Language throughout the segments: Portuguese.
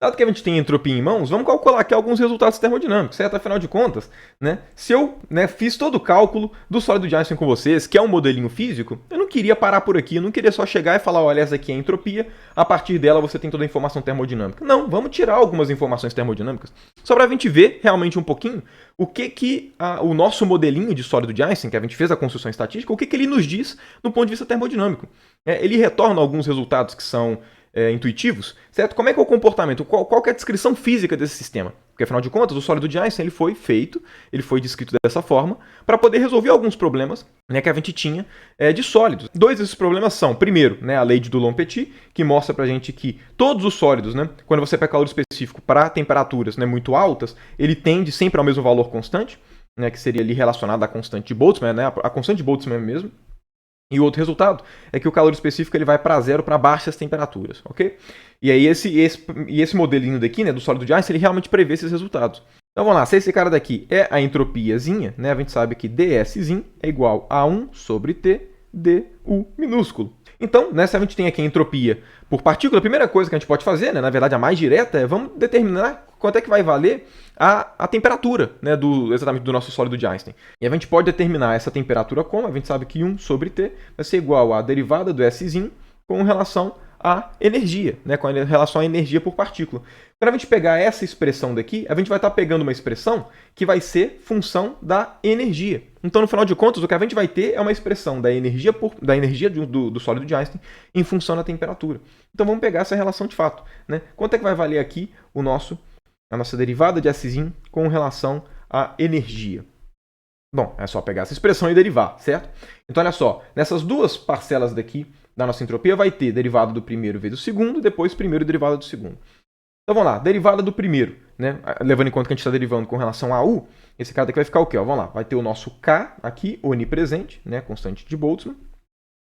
Dado que a gente tem entropia em mãos, vamos calcular aqui alguns resultados termodinâmicos, certo? Afinal de contas, né, se eu fiz todo o cálculo do sólido de Einstein com vocês, que é um modelinho físico, eu não queria parar por aqui, eu não queria só chegar e falar, olha, essa aqui é a entropia, a partir dela você tem toda a informação termodinâmica. Não, vamos tirar algumas informações termodinâmicas, só para a gente ver realmente um pouquinho o que o nosso modelinho de sólido de Einstein, que a gente fez a construção estatística, o que ele nos diz no ponto de vista termodinâmico. Ele retorna alguns resultados que são intuitivos, certo? Como é que é o comportamento? Qual que é a descrição física desse sistema? Porque, afinal de contas, o sólido de Einstein ele foi descrito dessa forma para poder resolver alguns problemas, né, que a gente tinha de sólidos. Dois desses problemas são, primeiro, né, a lei de Dulong-Petit, que mostra para a gente que todos os sólidos, né, quando você pega calor específico para temperaturas, né, muito altas, ele tende sempre ao mesmo valor constante, né, que seria ali relacionado à constante de Boltzmann, né, a constante de Boltzmann mesmo. E o outro resultado é que o calor específico ele vai para zero para baixas temperaturas, ok? E aí esse modelinho daqui, né, do sólido de Einstein, ele realmente prevê esses resultados. Então vamos lá, se esse cara daqui é a entropiazinha, né, a gente sabe que dszinho é igual a 1 sobre T du minúsculo. Então, né, se a gente tem aqui a entropia por partícula, a primeira coisa que a gente pode fazer, né, na verdade a mais direta, é vamos determinar quanto é que vai valer a temperatura, né, exatamente do nosso sólido de Einstein. E a gente pode determinar essa temperatura como? A gente sabe que 1 sobre T vai ser igual à derivada do Szinho com relação à energia, né, com relação à energia por partícula. Quando a gente pegar essa expressão daqui, a gente vai estar pegando uma expressão que vai ser função da energia. Então, no final de contas, o que a gente vai ter é uma expressão da energia do sólido de Einstein em função da temperatura. Então, vamos pegar essa relação de fato, né? Quanto é que vai valer aqui a nossa derivada de Szinho com relação à energia? Bom, é só pegar essa expressão e derivar, certo? Então, olha só, nessas duas parcelas daqui da nossa entropia vai ter derivada do primeiro vezes o segundo, depois primeiro derivada do segundo. Então vamos lá, derivada do primeiro, né? Levando em conta que a gente está derivando com relação a U, esse cara daqui vai ficar o quê? Ó, vamos lá, vai ter o nosso K aqui, onipresente, né? Constante de Boltzmann.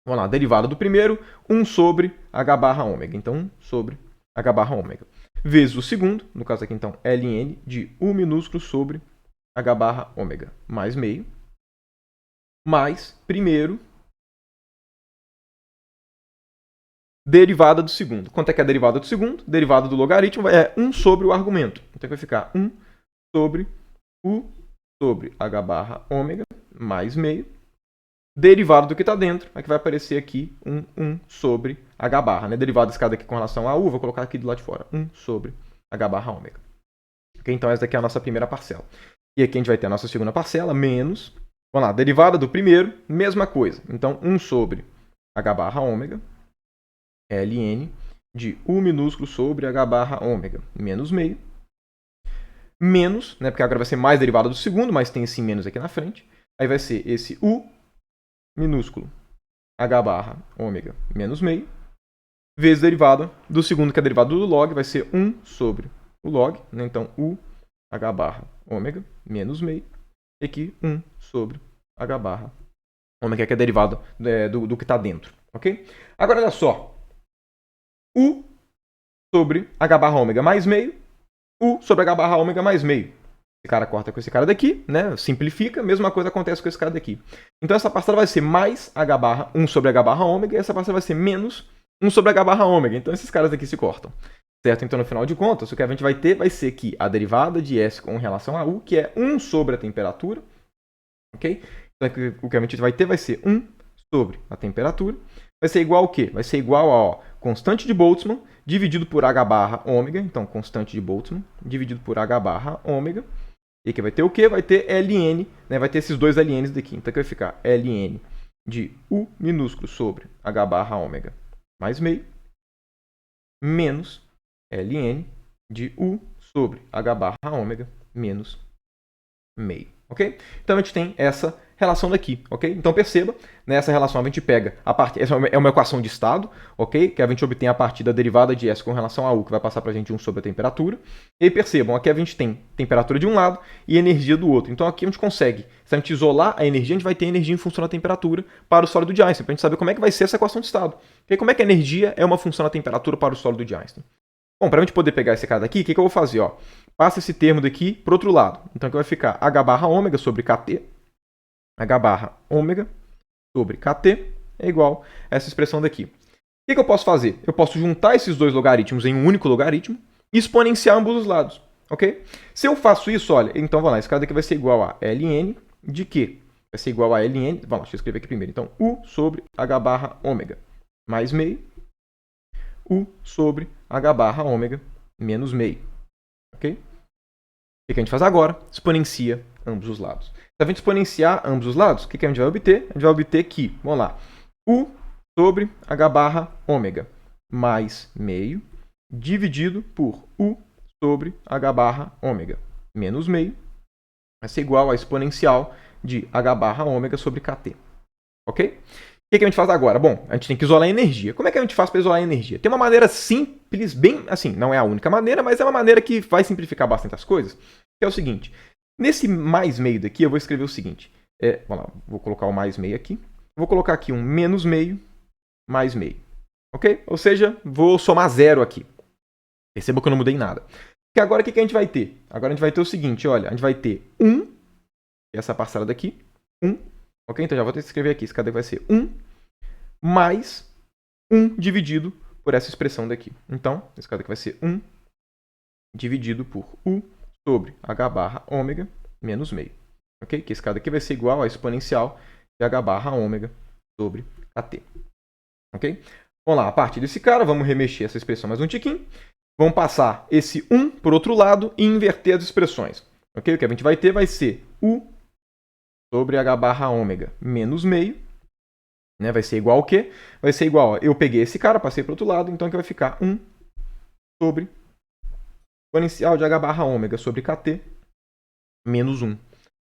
Vamos lá, derivada do primeiro, 1 sobre H barra ômega. Então 1 sobre H barra ômega. Vezes o segundo, no caso aqui então ln de U minúsculo sobre H barra ômega, mais meio, mais primeiro, derivada do segundo. Quanto é que é a derivada do segundo? Derivada do logaritmo é 1 sobre o argumento. Então vai ficar 1 sobre U sobre H barra ômega mais meio. Derivada do que está dentro, é que vai aparecer aqui 1 sobre H barra. Né? Derivada desse cara aqui com relação a U, vou colocar aqui do lado de fora. 1 sobre H barra ômega. Okay? Então essa daqui é a nossa primeira parcela. E aqui a gente vai ter a nossa segunda parcela, menos. Vamos lá, derivada do primeiro, mesma coisa. Então 1 sobre H barra ômega. ln de U minúsculo sobre H barra ômega, menos meio, menos, né, porque agora vai ser mais derivada do segundo, mas tem esse menos aqui na frente, aí vai ser esse U minúsculo H barra ômega menos meio, vezes derivada do segundo, que é a derivada do log, vai ser 1 sobre o log, né, então U H barra ômega menos meio, e aqui 1 sobre H barra ômega, que é a derivada do que está dentro, ok? Agora olha só, U sobre H barra ômega mais meio, U sobre H barra ômega mais meio. Esse cara corta com esse cara daqui, né? Simplifica, mesma coisa acontece com esse cara daqui. Então essa parcela vai ser mais H barra 1 sobre H barra ômega, e essa parcela vai ser menos 1 sobre H barra ômega. Então esses caras aqui se cortam. Certo? Então no final de contas, o que a gente vai ter vai ser que a derivada de S com relação a U, que é 1 sobre a temperatura, ok? Então o que a gente vai ter vai ser 1 sobre a temperatura. Vai ser igual ao quê? Vai ser igual a constante de Boltzmann dividido por H barra ômega. Então, constante de Boltzmann dividido por H barra ômega. E aqui vai ter o quê? Vai ter ln, né? Vai ter esses dois ln's daqui. Então, aqui vai ficar ln de U minúsculo sobre H barra ômega mais meio, menos ln de U sobre H barra ômega menos meio. Ok? Então, a gente tem essa relação daqui, ok? Então perceba, nessa relação a gente pega a parte, essa é uma equação de estado, ok? Que a gente obtém a partir da derivada de S com relação a U, que vai passar para a gente 1 sobre a temperatura. E aí percebam, aqui a gente tem temperatura de um lado e energia do outro. Então aqui a gente consegue, se a gente isolar a energia, a gente vai ter energia em função da temperatura para o sólido de Einstein, para a gente saber como é que vai ser essa equação de estado. E como é que a energia é uma função da temperatura para o sólido de Einstein. Bom, para a gente poder pegar esse cara daqui, o que eu vou fazer? Ó? Passa esse termo daqui para o outro lado. Então aqui vai ficar H barra ômega sobre Kt. H barra ômega sobre Kt é igual a essa expressão daqui. O que eu posso fazer? Eu posso juntar esses dois logaritmos em um único logaritmo, exponenciar ambos os lados, ok? Se eu faço isso, olha, então vamos lá, esse cara daqui vai ser igual a ln de quê? Vai ser igual a ln, vamos lá, deixa eu escrever aqui primeiro. Então, u sobre h barra ômega mais meio, u sobre h barra ômega menos meio, ok? O que a gente faz agora? Exponencia ambos os lados. Se a gente exponenciar ambos os lados, o que a gente vai obter? A gente vai obter que, vamos lá, u sobre h barra ômega mais meio dividido por u sobre h barra ômega menos meio vai ser igual a exponencial de h barra ômega sobre kt. Ok? O que a gente faz agora? Bom, a gente tem que isolar a energia. Como é que a gente faz para isolar a energia? Tem uma maneira simples, bem assim, não é a única maneira, mas é uma maneira que vai simplificar bastante as coisas, que é o seguinte. Nesse mais meio daqui, eu vou escrever o seguinte. Vamos lá, vou colocar o mais meio aqui. Vou colocar aqui um menos meio mais meio. Ok? Ou seja, vou somar zero aqui. Perceba que eu não mudei nada. Porque agora o que a gente vai ter? Agora a gente vai ter o seguinte, olha, a gente vai ter 1, essa parcela daqui, 1, ok? Então já vou ter que escrever aqui, esse cara vai ser 1 mais 1 dividido por essa expressão daqui. Então, esse cara aqui vai ser 1 dividido por u sobre h barra ômega menos meio. Ok? Que esse cara aqui vai ser igual a exponencial de h barra ômega sobre kt. Ok? Vamos lá, a partir desse cara, vamos remexer essa expressão mais um tiquinho. Vamos passar esse 1 para o outro lado e inverter as expressões. Ok? O que a gente vai ter vai ser u sobre h barra ômega menos meio. Né? Vai ser igual ao quê? Vai ser igual a, eu peguei esse cara, passei para o outro lado, então aqui vai ficar 1 sobre exponencial de h barra ômega sobre kt menos 1.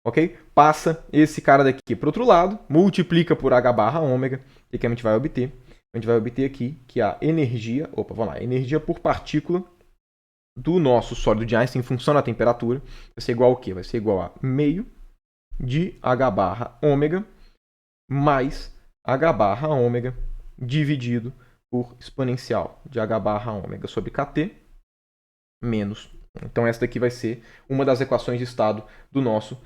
Ok? Passa esse cara daqui para o outro lado, multiplica por h barra ômega, e que a gente vai obter? A gente vai obter aqui que a energia, energia por partícula do nosso sólido de Einstein em função da temperatura vai ser igual ao quê? Vai ser igual a meio de h barra ômega mais h barra ômega dividido por exponencial de h barra ômega sobre kt menos 1. Então essa daqui vai ser uma das equações de estado do nosso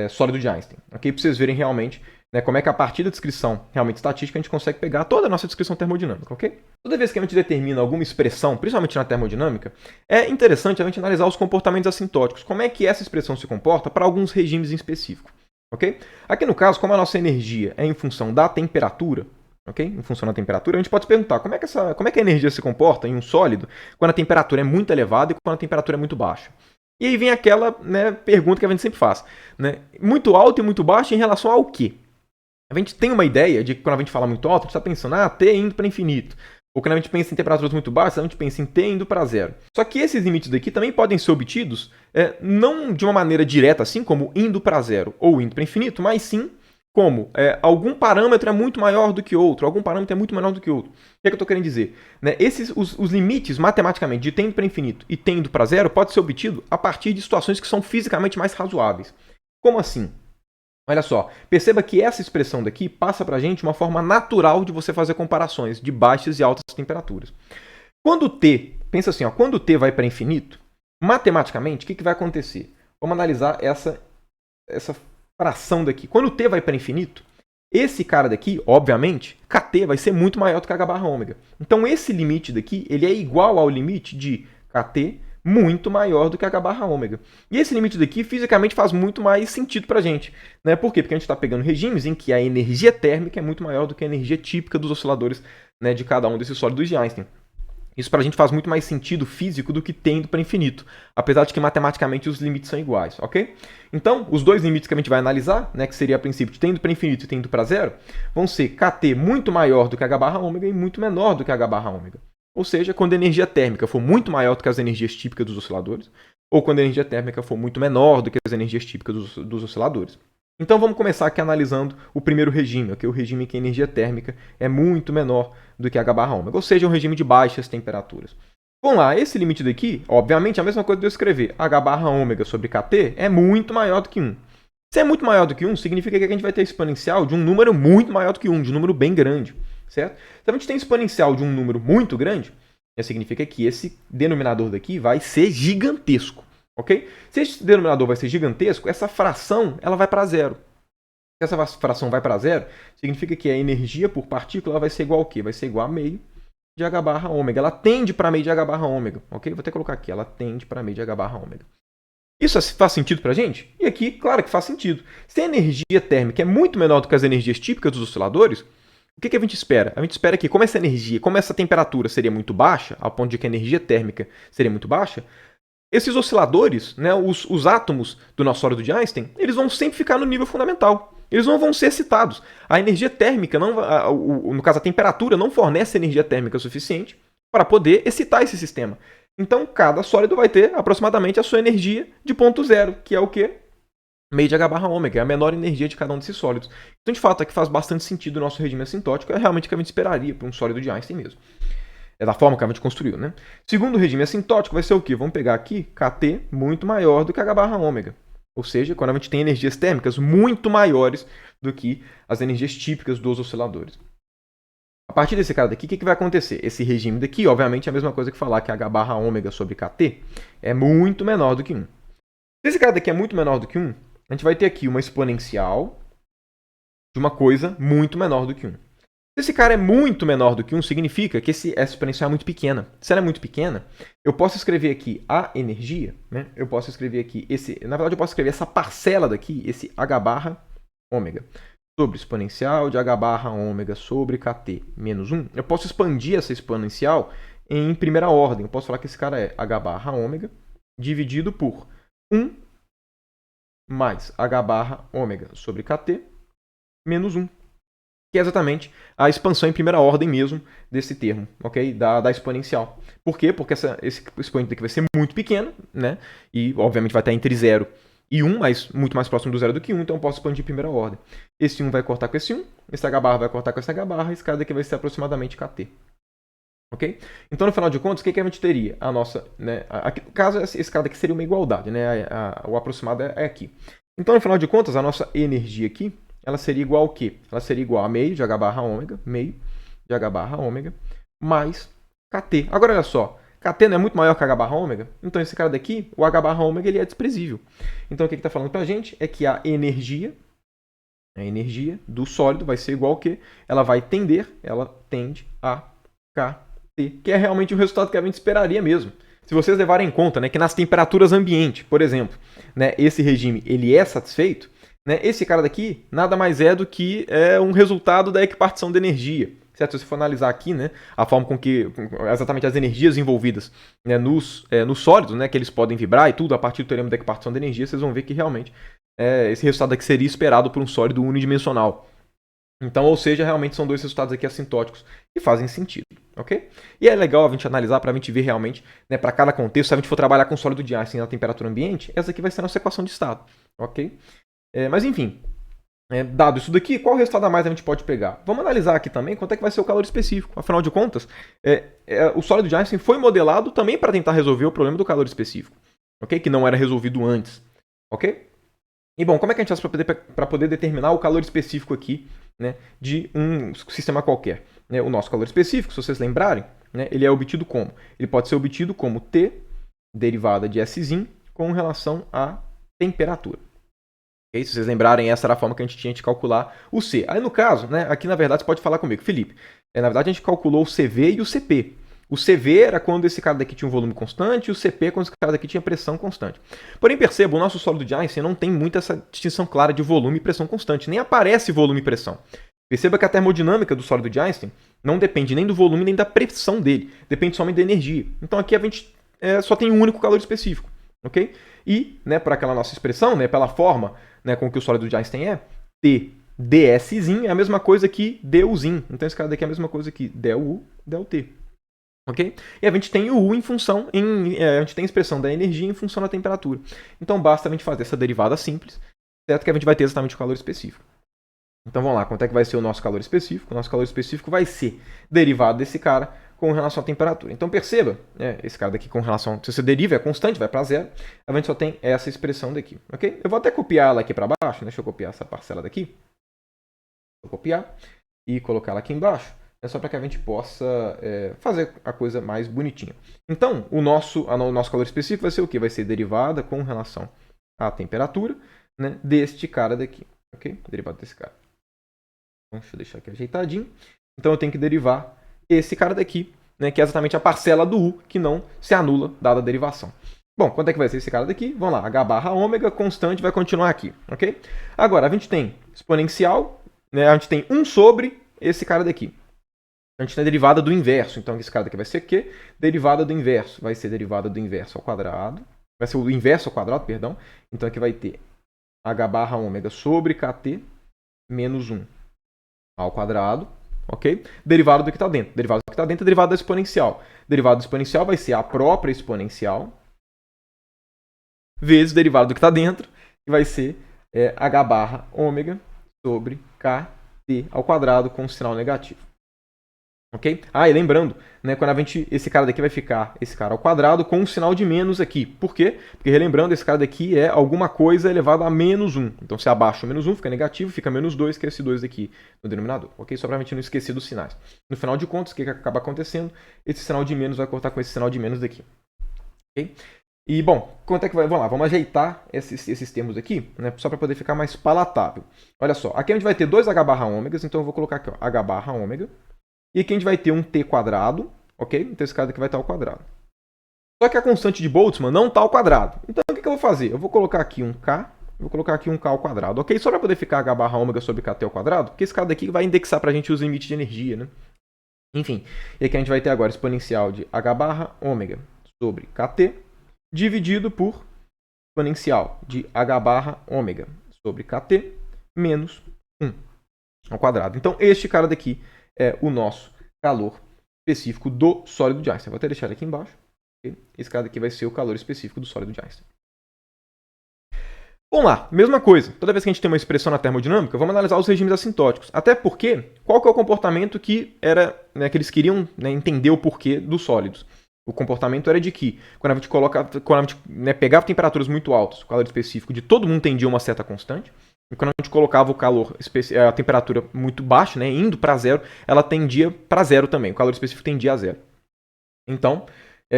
sólido de Einstein. Ok? Para vocês verem realmente, né, como é que a partir da descrição realmente estatística a gente consegue pegar toda a nossa descrição termodinâmica. Ok? Toda vez que a gente determina alguma expressão, principalmente na termodinâmica, é interessante a gente analisar os comportamentos assintóticos. Como é que essa expressão se comporta para alguns regimes em específico. Ok? Aqui no caso, como a nossa energia é em função da temperatura, ok? Em função da temperatura, a gente pode se perguntar como é que a energia se comporta em um sólido quando a temperatura é muito elevada e quando a temperatura é muito baixa. E aí vem aquela, né, pergunta que a gente sempre faz. Né? Muito alto e muito baixo em relação ao quê? A gente tem uma ideia de que quando a gente fala muito alto, a gente está pensando, T indo para infinito. Ou quando a gente pensa em temperaturas muito baixas, a gente pensa em T indo para zero. Só que esses limites daqui também podem ser obtidos não de uma maneira direta, assim como indo para zero ou indo para infinito, mas sim como algum parâmetro é muito maior do que outro, algum parâmetro é muito menor do que outro. O que é que eu estou querendo dizer? Né? Os limites, matematicamente, de tendo para infinito e tendo para zero, pode ser obtido a partir de situações que são fisicamente mais razoáveis. Como assim? Olha só, perceba que essa expressão daqui passa para a gente uma forma natural de você fazer comparações de baixas e altas temperaturas. Quando T, pensa assim, quando T vai para infinito, matematicamente, o que vai acontecer? Vamos analisar essa fração daqui. Quando T vai para infinito, esse cara daqui, obviamente, Kt vai ser muito maior do que h barra ômega. Então esse limite daqui, ele é igual ao limite de Kt muito maior do que h barra ômega. E esse limite daqui, fisicamente, faz muito mais sentido para a gente. Né? Por quê? Porque a gente está pegando regimes em que a energia térmica é muito maior do que a energia típica dos osciladores, né, de cada um desses sólidos de Einstein. Isso para a gente faz muito mais sentido físico do que tendo para infinito, apesar de que matematicamente os limites são iguais, ok? Então, os dois limites que a gente vai analisar, né, que seria a princípio de tendo para infinito e tendo para zero, vão ser Kt muito maior do que h barra ômega e muito menor do que h barra ômega. Ou seja, quando a energia térmica for muito maior do que as energias típicas dos osciladores, ou quando a energia térmica for muito menor do que as energias típicas dos osciladores. Então vamos começar aqui analisando o primeiro regime, que é o regime em que a energia térmica é muito menor do que h barra ômega, ou seja, um regime de baixas temperaturas. Vamos lá, esse limite daqui, obviamente, é a mesma coisa de eu escrever h barra ômega sobre kt é muito maior do que 1. Se é muito maior do que 1, significa que a gente vai ter exponencial de um número muito maior do que 1, de um número bem grande, certo? Se a gente tem exponencial de um número muito grande, significa que esse denominador daqui vai ser gigantesco. Ok? Se esse denominador vai ser gigantesco, essa fração ela vai para zero. Se essa fração vai para zero, significa que a energia por partícula vai ser igual ao quê? Vai ser igual a meio de H barra ômega. Ela tende para meio de H barra ômega, ok? Vou até colocar aqui, ela tende para meio de H barra ômega. Isso faz sentido para a gente? E aqui, claro que faz sentido. Se a energia térmica é muito menor do que as energias típicas dos osciladores, o que a gente espera? A gente espera que, como essa temperatura seria muito baixa, ao ponto de que a energia térmica seria muito baixa, esses osciladores, né, os átomos do nosso sólido de Einstein, eles vão sempre ficar no nível fundamental. Eles não vão ser excitados. A energia térmica, no caso a temperatura, não fornece energia térmica suficiente para poder excitar esse sistema. Então, cada sólido vai ter aproximadamente a sua energia de ponto zero, que é o quê? Meio de H barra ômega, é a menor energia de cada um desses sólidos. Então, de fato, aqui faz bastante sentido o nosso regime assintótico, é realmente o que a gente esperaria para um sólido de Einstein mesmo. É da forma que a gente construiu, né? Segundo o regime assintótico vai ser o quê? Vamos pegar aqui KT muito maior do que H barra ômega. Ou seja, quando a gente tem energias térmicas muito maiores do que as energias típicas dos osciladores. A partir desse cara daqui, o que vai acontecer? Esse regime daqui, obviamente, é a mesma coisa que falar que H barra ômega sobre KT é muito menor do que 1. Se esse cara daqui é muito menor do que 1, a gente vai ter aqui uma exponencial de uma coisa muito menor do que 1. Se esse cara é muito menor do que 1, significa que essa exponencial é muito pequena. Se ela é muito pequena, eu posso escrever aqui a energia, né? Eu posso escrever aqui na verdade, eu posso escrever essa parcela daqui, esse H barra ômega, sobre exponencial de H barra ômega sobre KT menos 1. Eu posso expandir essa exponencial em primeira ordem. Eu posso falar que esse cara é H barra ômega dividido por 1 mais H barra ômega sobre KT menos 1. Que é exatamente a expansão em primeira ordem mesmo desse termo, ok? Da exponencial. Por quê? Porque esse expoente aqui vai ser muito pequeno, né? E, obviamente, vai estar entre 0 e 1, mas muito mais próximo do 0 do que 1, então eu posso expandir em primeira ordem. Esse 1 vai cortar com esse 1, esse H barra vai cortar com esse H barra, esse cara daqui vai ser aproximadamente KT. Ok? Então, no final de contas, o que a gente teria? A nossa, né? Aqui, no caso, esse cara daqui seria uma igualdade, né? O aproximado é aqui. Então, no final de contas, a nossa energia aqui, ela seria igual ao quê? Ela seria igual a meio de H barra ômega, meio de H barra ômega, mais KT. Agora, olha só, KT não é muito maior que H barra ômega? Então, esse cara daqui, o H barra ômega, ele é desprezível. Então, o que está falando para a gente é que a energia do sólido vai ser igual ao quê? Ela tende a KT, que é realmente o resultado que a gente esperaria mesmo. Se vocês levarem em conta, né, que nas temperaturas ambiente, por exemplo, né, esse regime ele é satisfeito, né, esse cara daqui nada mais é do que um resultado da equipartição de energia. Certo? Se você for analisar aqui, né, a forma com que exatamente as energias envolvidas, né, nos sólidos, né, que eles podem vibrar e tudo, a partir do teorema da equipartição de energia, vocês vão ver que realmente esse resultado aqui seria esperado por um sólido unidimensional. Então, ou seja, realmente são dois resultados aqui assintóticos que fazem sentido, ok? E é legal a gente analisar para a gente ver realmente, né, para cada contexto, se a gente for trabalhar com sólido de Einstein na temperatura ambiente, essa aqui vai ser a nossa equação de estado, ok? Mas enfim, dado isso daqui, qual resultado a mais a gente pode pegar? Vamos analisar aqui também quanto é que vai ser o calor específico. Afinal de contas, o sólido de Einstein foi modelado também para tentar resolver o problema do calor específico, ok? Que não era resolvido antes, ok? E bom, como é que a gente faz para poder determinar o calor específico aqui, né, de um sistema qualquer? O nosso calor específico, se vocês lembrarem, né, ele é obtido como? Ele pode ser obtido como T derivada de Szinho com relação à temperatura. Okay? Se vocês lembrarem, essa era a forma que a gente tinha de calcular o C. Aí no caso, né, aqui na verdade você pode falar comigo, Felipe, na verdade a gente calculou o CV e o CP. O CV era quando esse cara daqui tinha um volume constante e o CP quando esse cara daqui tinha pressão constante. Porém, perceba, o nosso sólido de Einstein não tem muito essa distinção clara de volume e pressão constante. Nem aparece volume e pressão. Perceba que a termodinâmica do sólido de Einstein não depende nem do volume nem da pressão dele. Depende somente da energia. Então aqui a gente só tem um único calor específico. Okay? E, né, para aquela nossa expressão, né, pela forma, né, com que o sólido de Einstein é, T dszinho é a mesma coisa que duzinho. Então esse cara daqui é a mesma coisa que du, delT. Okay? E a gente tem o U em função, a gente tem a expressão da energia em função da temperatura. Então basta a gente fazer essa derivada simples, certo? Que a gente vai ter exatamente o calor específico. Então vamos lá, quanto é que vai ser o nosso calor específico? O nosso calor específico vai ser derivado desse cara com relação à temperatura. Então perceba, esse cara daqui com relação, se você deriva é constante, vai para zero, a gente só tem essa expressão daqui, ok? Eu vou até copiar ela aqui para baixo, deixa eu copiar essa parcela daqui. Vou copiar e colocar ela aqui embaixo. É só para que a gente possa fazer a coisa mais bonitinha. Então, o nosso calor específico vai ser o quê? Vai ser derivada com relação à temperatura, né, deste cara daqui. Ok? Derivada desse cara. Então, deixa eu deixar aqui ajeitadinho. Então, eu tenho que derivar esse cara daqui né, que é exatamente a parcela do U que não se anula dada a derivação. Bom, quanto é que vai ser esse cara daqui? Vamos lá, h barra ômega constante vai continuar aqui, ok? Agora, a gente tem exponencial, né, a gente tem 1 sobre esse cara daqui. A gente tem a derivada do inverso, então esse cara daqui vai ser o quê? Derivada do inverso, vai ser derivada do inverso ao quadrado, vai ser o inverso ao quadrado, perdão. Então aqui vai ter h barra ômega sobre kt menos 1 ao quadrado, ok? Derivada do que está dentro. Derivada do que está dentro é derivada da exponencial. Derivada do exponencial vai ser a própria exponencial vezes derivada do que está dentro, que vai ser h barra ômega sobre kt ao quadrado com sinal negativo. Ok? Ah, e lembrando, né, quando esse cara daqui vai ficar esse cara ao quadrado com um sinal de menos aqui. Por quê? Porque, relembrando, esse cara daqui é alguma coisa elevado a menos 1. Então, se abaixo o menos 1, fica negativo, fica menos 2, que é esse 2 aqui no denominador. Ok? Só para a gente não esquecer dos sinais. No final de contas, o que acaba acontecendo? Esse sinal de menos vai cortar com esse sinal de menos daqui. Ok? E, bom, quanto é que vai? Vamos lá, vamos ajeitar esses termos aqui, né, só para poder ficar mais palatável. Olha só, aqui a gente vai ter 2h barra ômegas, então eu vou colocar aqui, ó, h barra ômega. E aqui a gente vai ter um t quadrado, ok? Então esse cara aqui vai estar ao quadrado. Só que a constante de Boltzmann não está ao quadrado. Então o que eu vou fazer? Eu vou colocar aqui um k, vou colocar aqui um k ao quadrado, ok? Só para poder ficar h barra ômega sobre kt ao quadrado, porque esse cara daqui vai indexar para a gente os limites de energia, né? Enfim, e aqui a gente vai ter agora exponencial de h barra ômega sobre kt, dividido por exponencial de h barra ômega sobre kt menos 1 ao quadrado. Então este cara daqui é o nosso calor específico do sólido de Einstein. Vou até deixar ele aqui embaixo. Okay? Esse cara aqui vai ser o calor específico do sólido de Einstein. Vamos lá, mesma coisa. Toda vez que a gente tem uma expressão na termodinâmica, vamos analisar os regimes assintóticos. Até porque, qual que é o comportamento que era, né, que eles queriam, né, entender o porquê dos sólidos? O comportamento era de que, quando a gente né, pegava temperaturas muito altas, o calor específico de todo mundo tendia a uma certa constante. E quando a gente colocava a temperatura muito baixa, né, indo para zero, ela tendia para zero também. O calor específico tendia a zero. Então,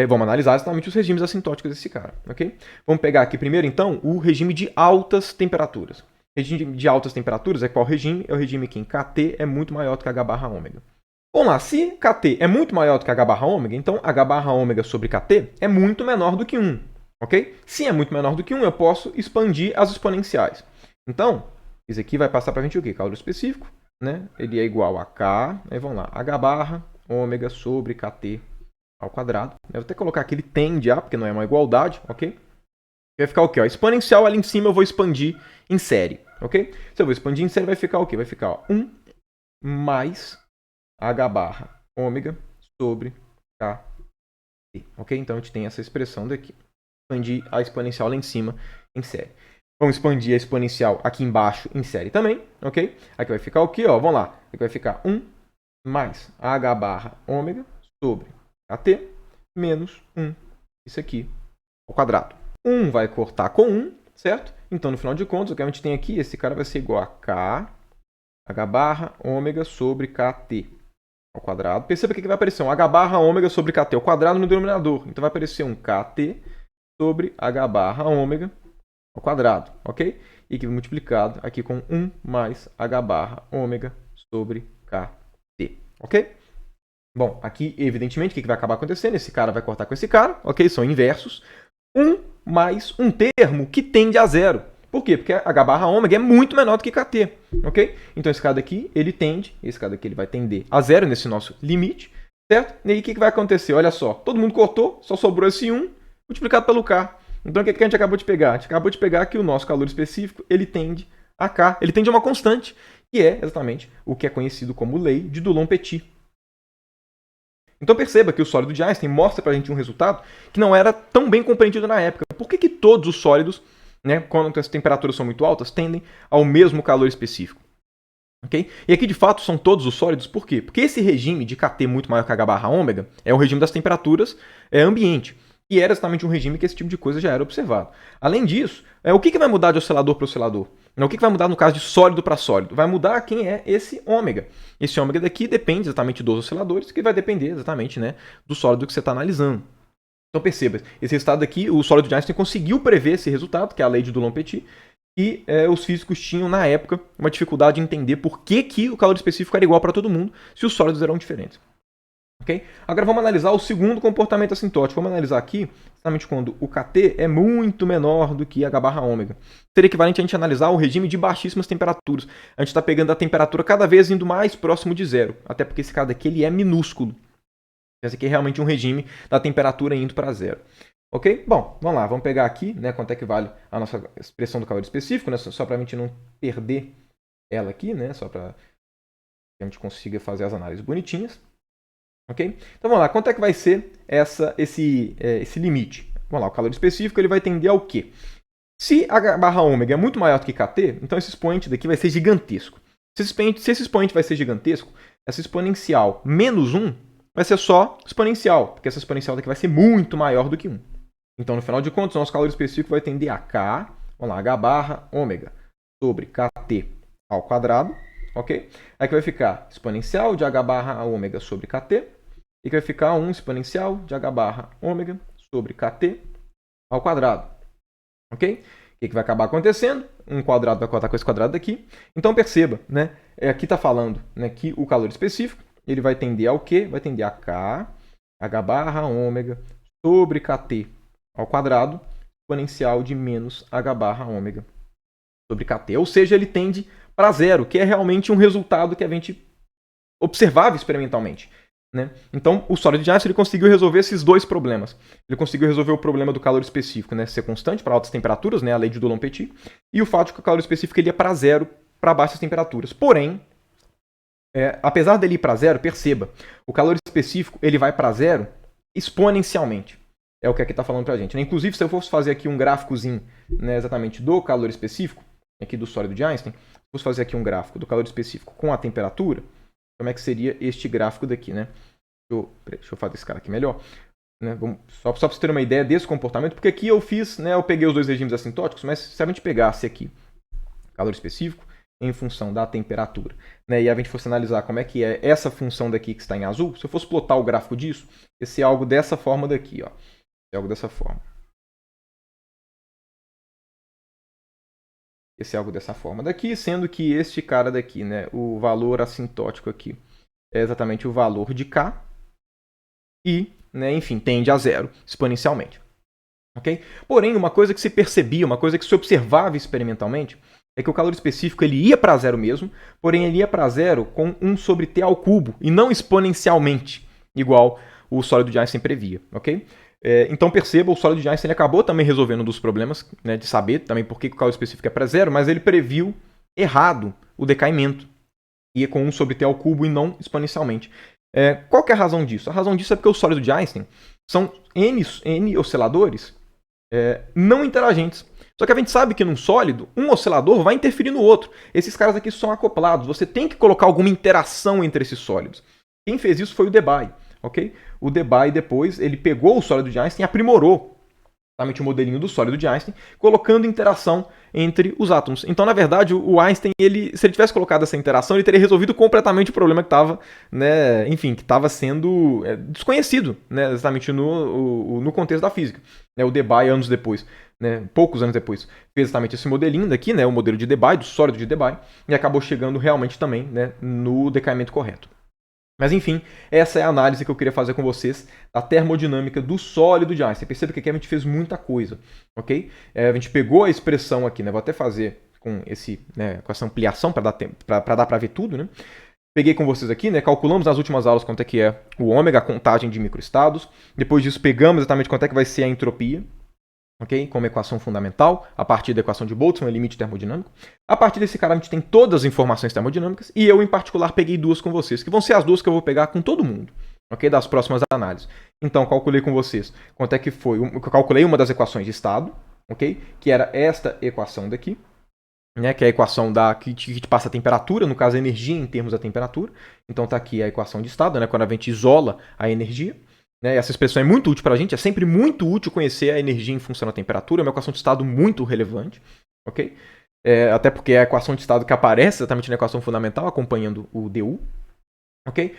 vamos analisar exatamente os regimes assintóticos desse cara. Okay? Vamos pegar aqui primeiro, então, o regime de altas temperaturas. O regime de altas temperaturas é qual regime? É o regime que em Kt é muito maior do que H barra ômega. Vamos lá, se Kt é muito maior do que H barra ômega, então H barra ômega sobre Kt é muito menor do que 1. Okay? Se é muito menor do que 1, eu posso expandir as exponenciais. Então, isso aqui vai passar para a gente o quê? Calor específico, né? Ele é igual a K, aí vamos lá, H barra ômega sobre Kt ao quadrado. Eu vou até colocar aqui, ele tende a, porque não é uma igualdade, ok? Vai ficar o quê? Ó, exponencial ali em cima eu vou expandir em série, ok? Se eu vou expandir em série, vai ficar o quê? Vai ficar ó, 1 mais H barra ômega sobre Kt, ok? Então a gente tem essa expressão daqui. Expandir a exponencial lá em cima em série. Vamos expandir a exponencial aqui embaixo em série também, ok? Aqui vai ficar o quê? Ó, vamos lá. Aqui vai ficar 1 mais H barra ômega sobre Kt menos 1, isso aqui, ao quadrado. 1 vai cortar com 1, certo? Então, no final de contas, o que a gente tem aqui, esse cara vai ser igual a K, H barra ômega sobre Kt ao quadrado. Perceba que aqui vai aparecer um H barra ômega sobre Kt ao quadrado no denominador. Então, vai aparecer um Kt sobre H barra ômega ao quadrado, ok? E que multiplicado aqui com 1 mais H barra ômega sobre Kt, ok? Bom, aqui, evidentemente, o que vai acabar acontecendo? Esse cara vai cortar com esse cara, ok? São inversos. 1 mais um termo que tende a zero. Por quê? Porque H barra ômega é muito menor do que Kt, ok? Então, esse cara daqui, ele tende, esse cara daqui ele vai tender a zero nesse nosso limite, certo? E aí, o que vai acontecer? Olha só, todo mundo cortou, só sobrou esse 1 multiplicado pelo K. Então, o que a gente acabou de pegar? A gente acabou de pegar que o nosso calor específico, ele tende a K, ele tende a uma constante, que é exatamente o que é conhecido como lei de Dulong-Petit. Então perceba que o sólido de Einstein mostra para a gente um resultado que não era tão bem compreendido na época. Por que todos os sólidos, né, quando as temperaturas são muito altas, tendem ao mesmo calor específico? Okay? E aqui, de fato, são todos os sólidos. Por quê? Porque esse regime de Kt muito maior que H barra ômega é o regime das temperaturas ambiente. E era exatamente um regime que esse tipo de coisa já era observado. Além disso, o que vai mudar de oscilador para oscilador? O que vai mudar no caso de sólido para sólido? Vai mudar quem é esse ômega. Esse ômega daqui depende exatamente dos osciladores, que vai depender exatamente, né, do sólido que você está analisando. Então perceba, esse resultado aqui, o sólido de Einstein conseguiu prever esse resultado, que é a lei de Dulong-Petit, e os físicos tinham, na época, uma dificuldade de entender por que o calor específico era igual para todo mundo, se os sólidos eram diferentes. Okay? Agora vamos analisar o segundo comportamento assintótico. Vamos analisar aqui, exatamente quando o Kt é muito menor do que H barra ômega. Seria equivalente a gente analisar o regime de baixíssimas temperaturas. A gente está pegando a temperatura cada vez indo mais próximo de zero. Até porque esse cara daqui ele é minúsculo. Esse aqui é realmente um regime da temperatura indo para zero. Ok? Bom, vamos lá. Vamos pegar aqui, né, quanto é que vale a nossa expressão do calor específico, né, só para a gente não perder ela aqui, né, só para que a gente consiga fazer as análises bonitinhas. Ok? Então vamos lá, quanto é que vai ser esse limite? Vamos lá, o calor específico ele vai tender ao quê? Se H barra ômega é muito maior do que Kt, então esse expoente daqui vai ser gigantesco. Se esse expoente vai ser gigantesco, essa exponencial menos 1 vai ser só exponencial, porque essa exponencial daqui vai ser muito maior do que 1. Então, no final de contas, o nosso calor específico vai tender a K, vamos lá, H barra ômega sobre Kt ao quadrado, ok? Aí que vai ficar exponencial de H barra ômega sobre Kt, e que vai ficar 1 exponencial de H barra ômega sobre Kt ao quadrado. Ok? O que vai acabar acontecendo? Um quadrado vai cortar com esse quadrado daqui. Então perceba, né? Aqui está falando, né, que o calor específico ele vai tender ao quê? Vai tender a K, H barra ômega sobre Kt ao quadrado, exponencial de menos H barra ômega sobre Kt. Ou seja, ele tende para zero, que é realmente um resultado que a gente observava experimentalmente. Né? Então, o sólido de Einstein ele conseguiu resolver esses dois problemas. Ele conseguiu resolver o problema do calor específico, né, ser constante para altas temperaturas, né, a lei de Dulong-Petit, e o fato de que o calor específico ele ia para zero para baixas temperaturas. Porém, apesar dele ir para zero, perceba, o calor específico ele vai para zero exponencialmente. É o que aqui está falando para a gente. Né? Inclusive, se eu fosse fazer aqui um gráficozinho, né, exatamente do calor específico, aqui do sólido de Einstein, se eu fosse fazer aqui um gráfico do calor específico com a temperatura, como é que seria este gráfico daqui, né? Deixa eu fazer esse cara aqui melhor. Né? Só para você ter uma ideia desse comportamento, porque aqui eu fiz, né, eu peguei os dois regimes assintóticos, mas se a gente pegasse aqui calor específico em função da temperatura, né, e a gente fosse analisar como é que é essa função daqui que está em azul, se eu fosse plotar o gráfico disso, esse é algo dessa forma daqui, ó. É algo dessa forma. Esse é algo dessa forma daqui, sendo que este cara daqui, né, o valor assintótico aqui, é exatamente o valor de K e, né, enfim, tende a zero exponencialmente. Okay? Porém, uma coisa que se percebia, uma coisa que se observava experimentalmente, é que o calor específico ele ia para zero mesmo, porém ele ia para zero com 1 sobre T ao cubo e não exponencialmente, igual o sólido de Einstein previa. Okay? Então perceba, o sólido de Einstein ele acabou também resolvendo um dos problemas, né, de saber também por que o calor específico é para zero, mas ele previu errado o decaimento. Ia com 1 sobre T ao cubo e não exponencialmente. Qual que é a razão disso? A razão disso é porque o sólido de Einstein são N osciladores não interagentes. Só que a gente sabe que num sólido, um oscilador vai interferir no outro. Esses caras aqui são acoplados. Você tem que colocar alguma interação entre esses sólidos. Quem fez isso foi o Debye. Okay? O Debye depois ele pegou o sólido de Einstein e aprimorou exatamente o modelinho do sólido de Einstein, colocando interação entre os átomos. Então, na verdade, o Einstein, se ele tivesse colocado essa interação, ele teria resolvido completamente o problema que estava, né, enfim, que estava sendo desconhecido, né, exatamente no contexto da física. O Debye, anos depois, né, poucos anos depois, fez exatamente esse modelinho daqui, né, o modelo de Debye, do sólido de Debye, e acabou chegando realmente também, né, no decaimento correto. Mas enfim, essa é a análise que eu queria fazer com vocês da termodinâmica do sólido de Einstein. Perceba que aqui a gente fez muita coisa, ok? A gente pegou a expressão aqui, né? Vou até fazer com essa ampliação para dar para ver tudo, né? Peguei com vocês aqui, né? Calculamos nas últimas aulas quanto é que é o ômega, a contagem de microestados. Depois disso, pegamos exatamente quanto é que vai ser a entropia. Okay? Como equação fundamental, a partir da equação de Boltzmann, limite termodinâmico. A partir desse cara, a gente tem todas as informações termodinâmicas, e eu, em particular, peguei duas com vocês, que vão ser as duas que eu vou pegar com todo mundo, okay? Das próximas análises. Então, calculei com vocês quanto é que foi. Eu calculei uma das equações de estado, okay? Que era esta equação daqui, né? Que é a equação que te passa a temperatura, no caso, a energia em termos da temperatura. Então, está aqui a equação de estado, né? Quando a gente isola a energia. Essa expressão é muito útil para a gente, é sempre muito útil conhecer a energia em função da temperatura, é uma equação de estado muito relevante, ok? Até porque é a equação de estado que aparece exatamente na equação fundamental, acompanhando o DU. Ok?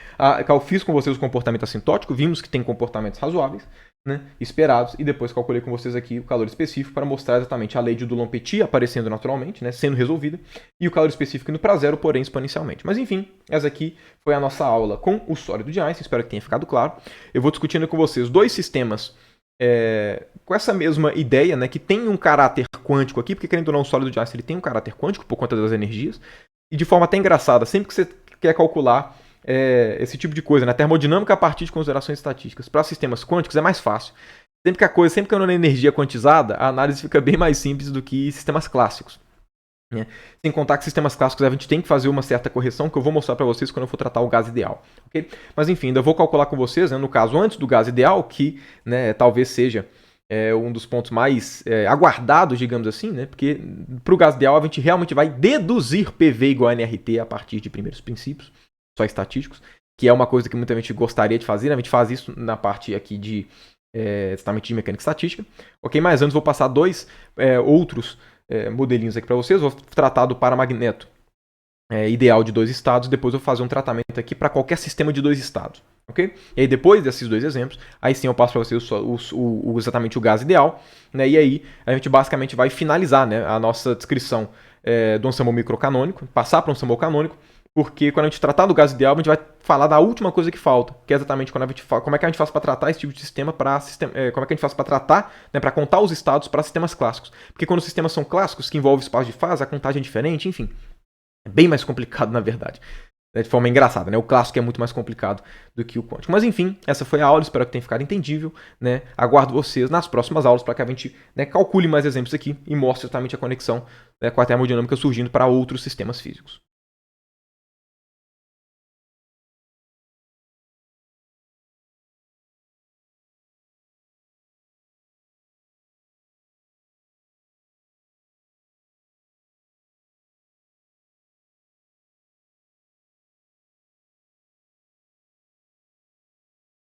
Eu fiz com vocês o comportamento assintótico, vimos que tem comportamentos razoáveis, né, esperados, e depois calculei com vocês aqui o calor específico para mostrar exatamente a lei de Dulong-Petit aparecendo naturalmente, né, sendo resolvida, e o calor específico indo para zero, porém exponencialmente. Mas enfim, essa aqui foi a nossa aula com o sólido de Einstein, espero que tenha ficado claro. Eu vou discutindo com vocês dois sistemas com essa mesma ideia, né, que tem um caráter quântico aqui, porque querendo ou não, o sólido de Einstein ele tem um caráter quântico por conta das energias, e de forma até engraçada, sempre que você quer calcular esse tipo de coisa, né? Termodinâmica a partir de considerações estatísticas. Para sistemas quânticos é mais fácil. Sempre que eu não energia quantizada, a análise fica bem mais simples do que sistemas clássicos. Né? Sem contar que sistemas clássicos a gente tem que fazer uma certa correção que eu vou mostrar para vocês quando eu for tratar o gás ideal. Okay? Mas enfim, ainda vou calcular com vocês, né, no caso antes do gás ideal, que né, talvez seja um dos pontos mais aguardados, digamos assim, né? Porque para o gás ideal a gente realmente vai deduzir PV igual a nRT a partir de primeiros princípios, só estatísticos, que é uma coisa que muita gente gostaria de fazer, né? A gente faz isso na parte aqui de exatamente de mecânica estatística. Ok, mas antes vou passar dois outros modelinhos aqui para vocês. Vou tratar do paramagneto ideal de 2 estados, depois eu vou fazer um tratamento aqui para qualquer sistema de 2 estados. Okay? E aí depois desses dois exemplos, aí sim eu passo para vocês exatamente o gás ideal, né? E aí a gente basicamente vai finalizar, né, a nossa descrição do ensemble microcanônico, passar para um ensemble canônico, porque quando a gente tratar do gás ideal, a gente vai falar da última coisa que falta, que é exatamente quando a gente como é que a gente faz para tratar esse tipo de sistema como é que a gente faz para tratar, né, para contar os estados para sistemas clássicos. Porque quando os sistemas são clássicos, que envolvem espaço de fase, a contagem é diferente, enfim. É bem mais complicado, na verdade. De forma engraçada, né? O clássico é muito mais complicado do que o quântico. Mas enfim, essa foi a aula, espero que tenha ficado entendível, né? Aguardo vocês nas próximas aulas para que a gente calcule mais exemplos aqui e mostre exatamente a conexão com a termodinâmica surgindo para outros sistemas físicos.